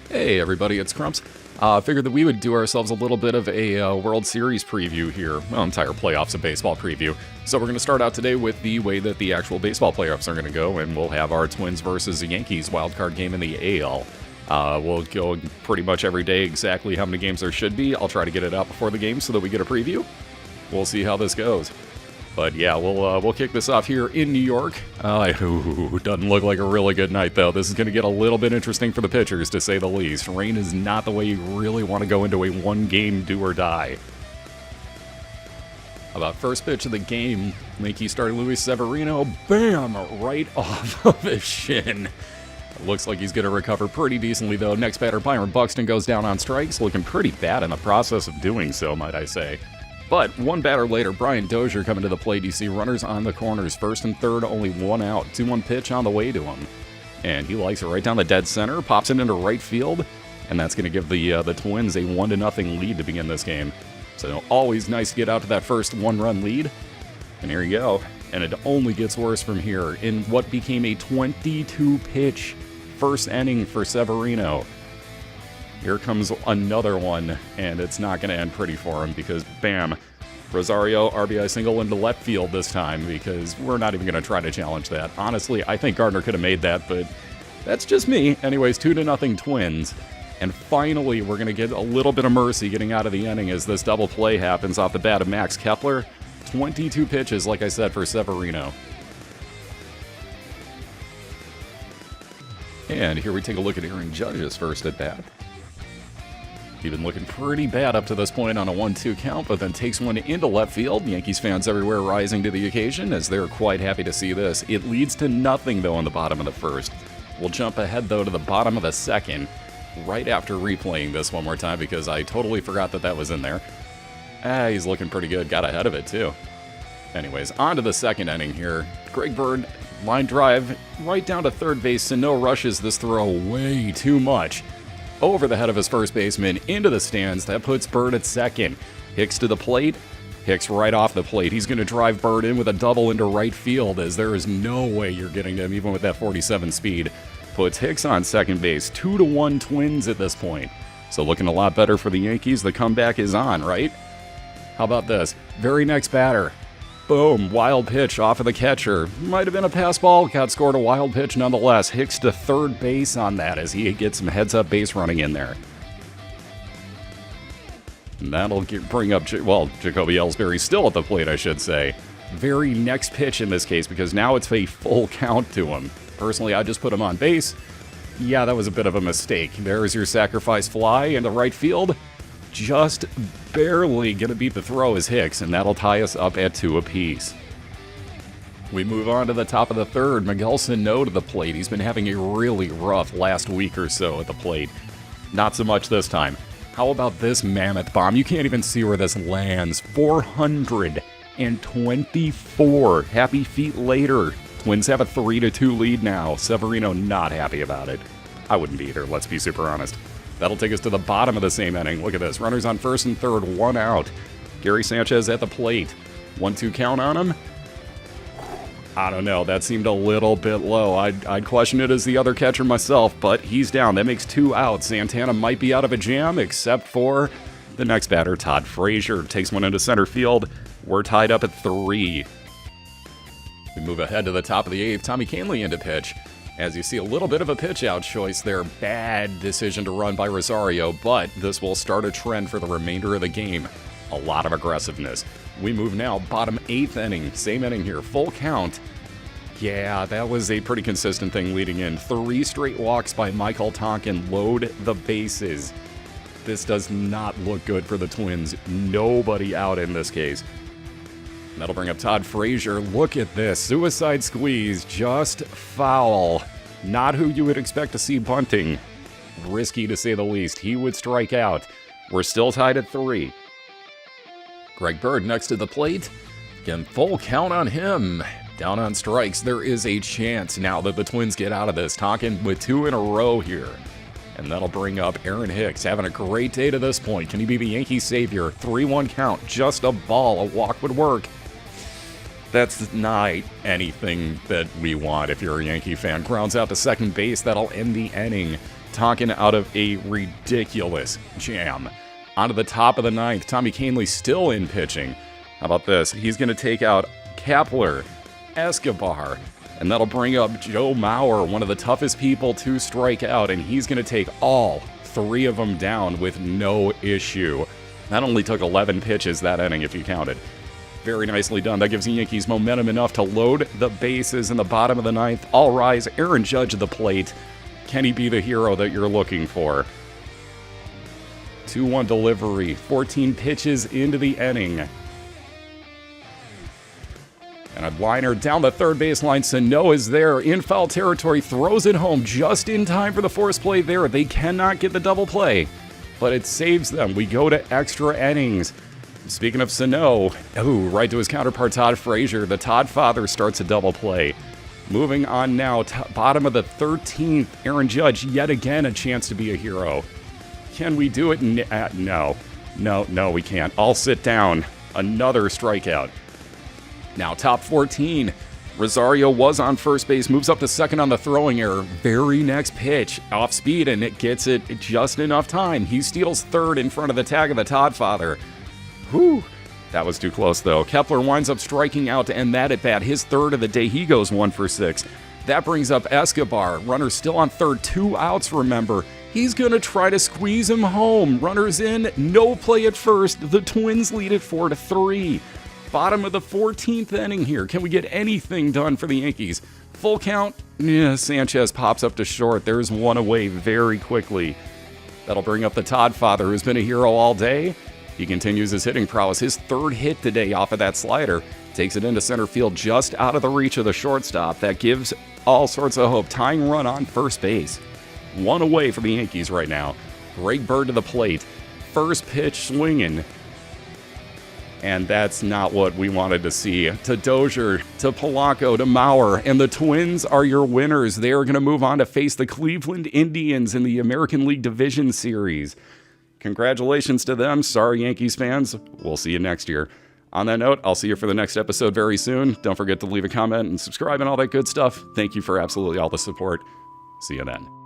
Hey everybody, it's Crumps. Figured that we would do ourselves a little bit of a World Series preview here. Well, entire playoffs of baseball preview. So we're going to start out today with the way that the actual baseball playoffs are going to go, and we'll have our Twins versus the Yankees wildcard game in the AL. We'll go pretty much every day exactly how many games there should be. I'll try to get it out before the game so that we get a preview. We'll see how this goes. But yeah, we'll kick this off here in New York. Doesn't look like a really good night, though. This is going to get a little bit interesting for the pitchers, to say the least. Rain is not the way you really want to go into a one-game do-or-die. About first pitch of the game, Yankee starter Luis Severino, bam, right off of his shin. Looks like he's going to recover pretty decently, though. Next batter, Byron Buxton, goes down on strikes, looking pretty bad in the process of doing so, might I say. But one batter later, Brian Dozier coming to the plate. You see runners on the corners, first and third, only one out. 2-1 pitch on the way to him. And he likes it right down the dead center, pops it into right field, and that's going to give the Twins a 1-0 lead to begin this game. So always nice to get out to that first one-run lead. And here you go. And it only gets worse from here in what became a 22-pitch first inning for Severino. Here comes another one, and it's not going to end pretty for him because, bam, Rosario RBI single into left field this time because we're not even going to try to challenge that. Honestly, I think Gardner could have made that, but that's just me. Anyways, 2-0 Twins. And finally, we're going to get a little bit of mercy getting out of the inning as this double play happens off the bat of Max Kepler. 22 pitches, like I said, for Severino. And here we take a look at Aaron Judge's first at bat. He's been looking pretty bad up to this point on a 1-2 count, but then takes one into left field. Yankees fans everywhere rising to the occasion as they're quite happy to see this. It leads to nothing, though, in the bottom of the first. We'll jump ahead, though, to the bottom of the second, right after replaying this one more time because I totally forgot that was in there. He's looking pretty good. Got ahead of it, too. Anyways, on to the second inning here. Greg Bird, line drive, right down to third base. Sano rushes this throw way too much. Over the head of his first baseman, into the stands. That puts Bird at second. Hicks to the plate. Hicks right off the plate. He's going to drive Bird in with a double into right field, as there is no way you're getting to him, even with that 47 speed. Puts Hicks on second base. 2-1 Twins at this point. So looking a lot better for the Yankees. The comeback is on, right? How about this? Very next batter. Boom, wild pitch off of the catcher. Might have been a pass ball, got scored a wild pitch nonetheless. Hicks to third base on that as he gets some heads-up base running in there. And that'll bring up, Jacoby Ellsbury still at the plate, I should say. Very next pitch in this case because now it's a full count to him. Personally, I just put him on base. Yeah, that was a bit of a mistake. There's your sacrifice fly into right field. Just barely going to beat the throw is Hicks, and that'll tie us up at 2 apiece. We move on to the top of the third. Miguel Sano to the plate. He's been having a really rough last week or so at the plate. Not so much this time. How about this mammoth bomb? You can't even see where this lands. 424. Happy feet later. Twins have a 3-2 lead now. Severino not happy about it. I wouldn't be either, let's be super honest. That'll take us to the bottom of the same inning. Look at this. Runners on first and third, one out. Gary Sanchez at the plate. 1-2 count on him. I don't know. That seemed a little bit low. I'd question it as the other catcher myself, but he's down. That makes 2 outs. Santana might be out of a jam, except for the next batter, Todd Frazier. Takes one into center field. We're tied up at 3. We move ahead to the top of the 8th. Tommy Kahnle into pitch. As you see, a little bit of a pitch-out choice there. Bad decision to run by Rosario, but this will start a trend for the remainder of the game. A lot of aggressiveness. We move now, bottom 8th inning. Same inning here, full count. Yeah, that was a pretty consistent thing leading in. 3 straight walks by Michael Tonkin. Load the bases. This does not look good for the Twins. Nobody out in this case. That'll bring up Todd Frazier. Look at this. Suicide squeeze. Just foul. Not who you would expect to see bunting. Risky to say the least. He would strike out. We're still tied at 3. Greg Bird next to the plate. Again, full count on him. Down on strikes. There is a chance now that the Twins get out of this. Tonkin with 2 in a row here. And that'll bring up Aaron Hicks. Having a great day to this point. Can he be the Yankees' savior? 3-1 count. Just a ball. A walk would work. That's not anything that we want if you're a Yankee fan. Grounds out to second base. That'll end the inning. talking out of a ridiculous jam. Onto the top of the ninth, Tommy Kahnle still in pitching. How about this? He's going to take out Kepler, Escobar, and that'll bring up Joe Mauer, one of the toughest people to strike out, and he's going to take all 3 of them down with no issue. That only took 11 pitches that inning if you counted. Very nicely done. That gives the Yankees momentum enough to load the bases in the bottom of the ninth. All rise. Aaron Judge at the plate. Can he be the hero that you're looking for? 2-1 delivery. 14 pitches into the inning. And a liner down the third baseline. Sano is there in foul territory. Throws it home just in time for the force play there. They cannot get the double play, but it saves them. We go to extra innings. Speaking of Sano, right to his counterpart Todd Frazier. The Todd father starts a double play. Moving on now, bottom of the 13th, Aaron Judge, yet again a chance to be a hero. Can we do it? No, we can't. I'll sit down. Another strikeout. Now top 14, Rosario was on first base, moves up to second on the throwing error. Very next pitch, off speed, and it gets it just enough time. He steals third in front of the tag of the Todd father. Whew, that was too close though. Kepler winds up striking out to end that at bat. His third of the day, he goes 1 for 6. That brings up Escobar. Runner still on third, 2 outs, remember. He's going to try to squeeze him home. Runners in, no play at first. The Twins lead it 4-3. Bottom of the 14th inning here. Can we get anything done for the Yankees? Full count? Yeah, Sanchez pops up to short. There's one away very quickly. That'll bring up the Todd father, who's been a hero all day. He continues his hitting prowess. His third hit today off of that slider. Takes it into center field just out of the reach of the shortstop. That gives all sorts of hope. Tying run on first base. One away for the Yankees right now. Greg Bird to the plate. First pitch swinging. And that's not what we wanted to see. To Dozier, to Polanco, to Mauer. And the Twins are your winners. They are going to move on to face the Cleveland Indians in the American League Division Series. Congratulations to them. Sorry, Yankees fans. We'll see you next year. On that note, I'll see you for the next episode very soon. Don't forget to leave a comment and subscribe and all that good stuff. Thank you for absolutely all the support. See you then.